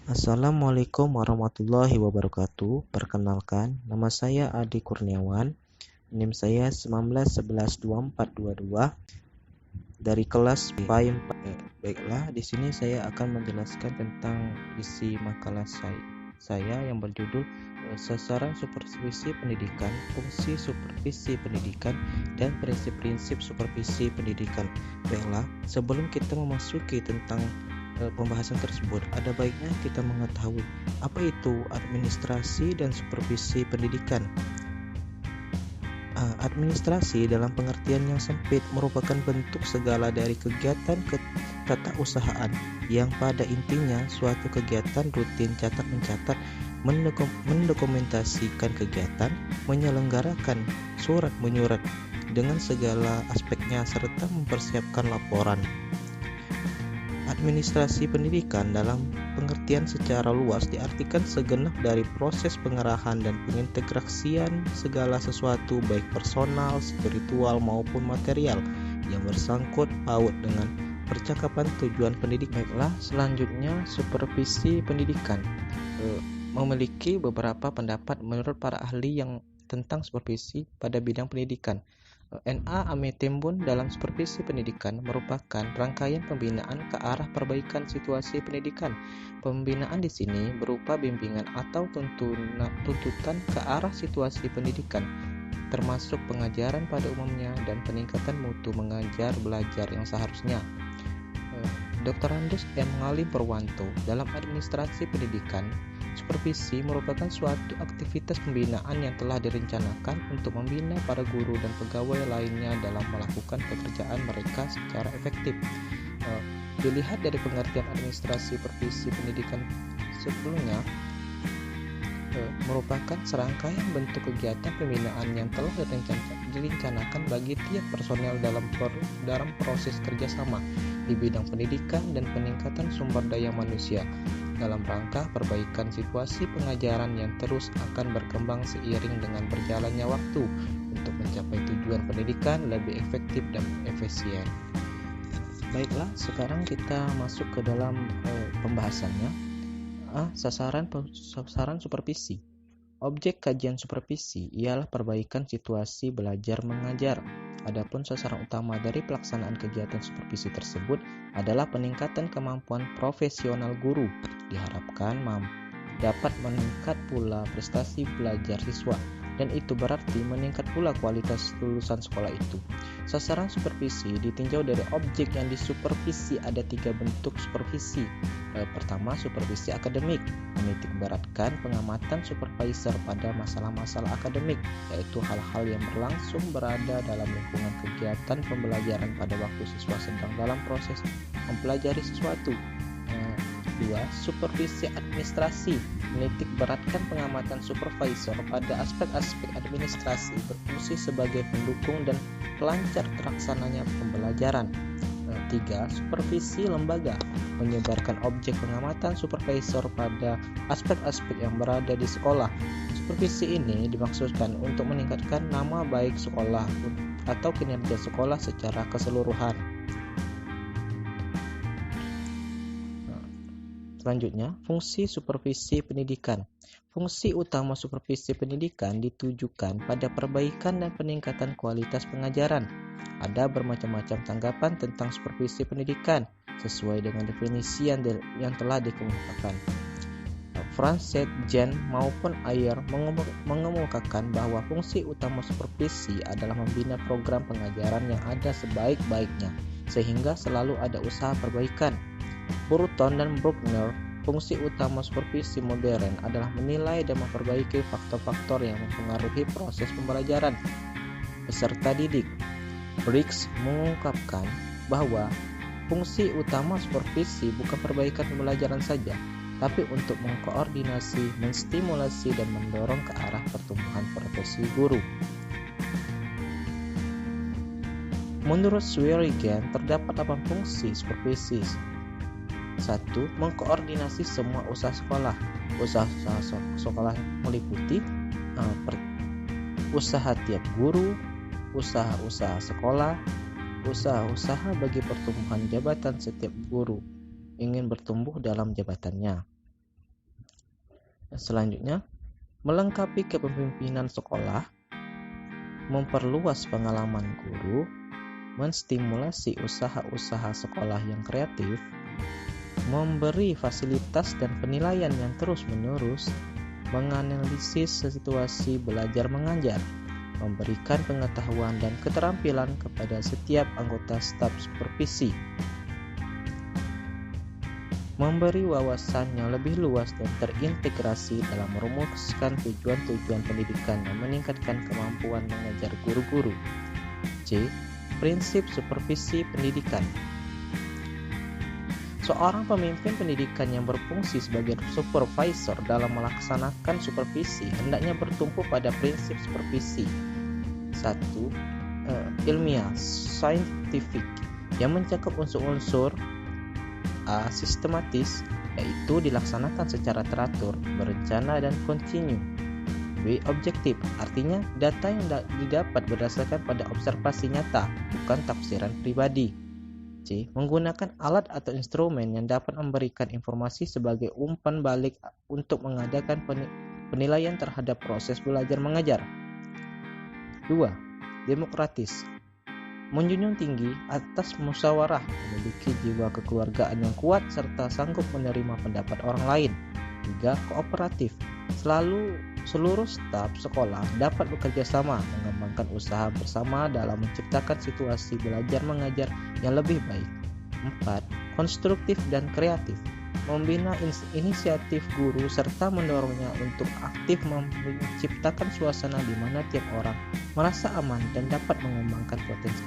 Assalamualaikum warahmatullahi wabarakatuh. Perkenalkan, nama saya Adi Kurniawan. NIM saya 19112422 dari kelas PAIM. Baiklah, di sini saya akan menjelaskan tentang isi makalah saya yang berjudul Sasaran Supervisi Pendidikan, Fungsi Supervisi Pendidikan, dan Prinsip-prinsip Supervisi Pendidikan. Baiklah, sebelum kita memasuki tentang pembahasan tersebut, ada baiknya kita mengetahui apa itu administrasi dan supervisi pendidikan. Administrasi dalam pengertian yang sempit merupakan bentuk segala dari kegiatan ketatausahaan yang pada intinya suatu kegiatan rutin catat-mencatat, mendokumentasikan kegiatan, menyelenggarakan surat-menyurat dengan segala aspeknya serta mempersiapkan laporan. Administrasi pendidikan dalam pengertian secara luas diartikan segenap dari proses pengerahan dan pengintegrasian segala sesuatu baik personal, spiritual maupun material yang bersangkut paut dengan percakapan tujuan pendidikan. Baiklah, selanjutnya supervisi pendidikan memiliki beberapa pendapat menurut para ahli yang tentang supervisi pada bidang pendidikan. N.A. Amitembun dalam supervisi pendidikan merupakan rangkaian pembinaan ke arah perbaikan situasi pendidikan. Pembinaan di sini berupa bimbingan atau tuntutan ke arah situasi pendidikan, termasuk pengajaran pada umumnya dan peningkatan mutu mengajar belajar yang seharusnya. Dr. Andus M. Ngalim Purwanto dalam administrasi pendidikan, supervisi merupakan suatu aktivitas pembinaan yang telah direncanakan untuk membina para guru dan pegawai lainnya dalam melakukan pekerjaan mereka secara efektif. Dilihat dari pengertian administrasi supervisi pendidikan sebelumnya, merupakan serangkaian bentuk kegiatan pembinaan yang telah direncanakan bagi tiap personel dalam proses kerjasama di bidang pendidikan dan peningkatan sumber daya manusia dalam rangka perbaikan situasi pengajaran yang terus akan berkembang seiring dengan berjalannya waktu untuk mencapai tujuan pendidikan lebih efektif dan efisien. Baiklah, sekarang kita masuk ke dalam pembahasannya. Sasaran supervisi. Objek kajian supervisi ialah perbaikan situasi belajar mengajar. Adapun sasaran utama dari pelaksanaan kegiatan supervisi tersebut adalah peningkatan kemampuan profesional guru. Diharapkan dapat meningkat pula prestasi belajar siswa, dan itu berarti meningkat pula kualitas lulusan sekolah itu. Sasaran supervisi ditinjau dari objek yang disupervisi. Ada 3 bentuk supervisi. Pertama, supervisi akademik, menitik beratkan pengamatan supervisor pada masalah-masalah akademik, yaitu hal-hal yang berlangsung berada dalam lingkungan kegiatan pembelajaran pada waktu siswa sedang dalam proses mempelajari sesuatu. 2. Supervisi administrasi, menitik beratkan pengamatan supervisor pada aspek-aspek administrasi, berfungsi sebagai pendukung dan pelancar terlaksananya pembelajaran. 3. Supervisi lembaga, menyebarkan objek pengamatan supervisor pada aspek-aspek yang berada di sekolah. Supervisi ini dimaksudkan untuk meningkatkan nama baik sekolah atau kinerja sekolah secara keseluruhan. Selanjutnya, fungsi supervisi pendidikan. Fungsi utama supervisi pendidikan ditujukan pada perbaikan dan peningkatan kualitas pengajaran. Ada bermacam-macam tanggapan tentang supervisi pendidikan sesuai dengan definisi yang telah dikemukakan. Frances, Jen maupun Ayer mengemukakan bahwa fungsi utama supervisi adalah membina program pengajaran yang ada sebaik-baiknya, sehingga selalu ada usaha perbaikan. Burton dan Bruckner, fungsi utama supervisi modern adalah menilai dan memperbaiki faktor-faktor yang mempengaruhi proses pembelajaran peserta didik. Briggs mengungkapkan bahwa fungsi utama supervisi bukan perbaikan pembelajaran saja, tapi untuk mengkoordinasi, menstimulasi, dan mendorong ke arah pertumbuhan profesi guru. Menurut Swearigan, terdapat 8 fungsi supervisi. 1. Mengkoordinasi semua usaha sekolah. Usaha sekolah meliputi usaha tiap guru, usaha-usaha sekolah, usaha-usaha bagi pertumbuhan jabatan setiap guru ingin bertumbuh dalam jabatannya. Selanjutnya, melengkapi kepemimpinan sekolah, memperluas pengalaman guru, menstimulasi usaha-usaha sekolah yang kreatif, memberi fasilitas dan penilaian yang terus-menerus, menganalisis situasi belajar mengajar, memberikan pengetahuan dan keterampilan kepada setiap anggota staf supervisi, memberi wawasan yang lebih luas dan terintegrasi dalam merumuskan tujuan-tujuan pendidikan dan meningkatkan kemampuan mengajar guru-guru. C. Prinsip supervisi pendidikan. Seorang pemimpin pendidikan yang berfungsi sebagai supervisor dalam melaksanakan supervisi hendaknya bertumpu pada prinsip supervisi. 1. Ilmiah, scientific, yang mencakup unsur-unsur A. Sistematis, yaitu dilaksanakan secara teratur, berencana, dan kontinu. B. Objektif, artinya data yang didapat berdasarkan pada observasi nyata, bukan tafsiran pribadi. C. Menggunakan alat atau instrumen yang dapat memberikan informasi sebagai umpan balik untuk mengadakan penilaian terhadap proses belajar mengajar. 2. Demokratis, menjunjung tinggi atas musyawarah, memiliki jiwa kekeluargaan yang kuat serta sanggup menerima pendapat orang lain. 3. Kooperatif, seluruh staf sekolah dapat bekerja sama, mengembangkan usaha bersama dalam menciptakan situasi belajar mengajar yang lebih baik. 4. Konstruktif dan kreatif, membina inisiatif guru serta mendorongnya untuk aktif menciptakan suasana di mana tiap orang merasa aman dan dapat mengembangkan potensi.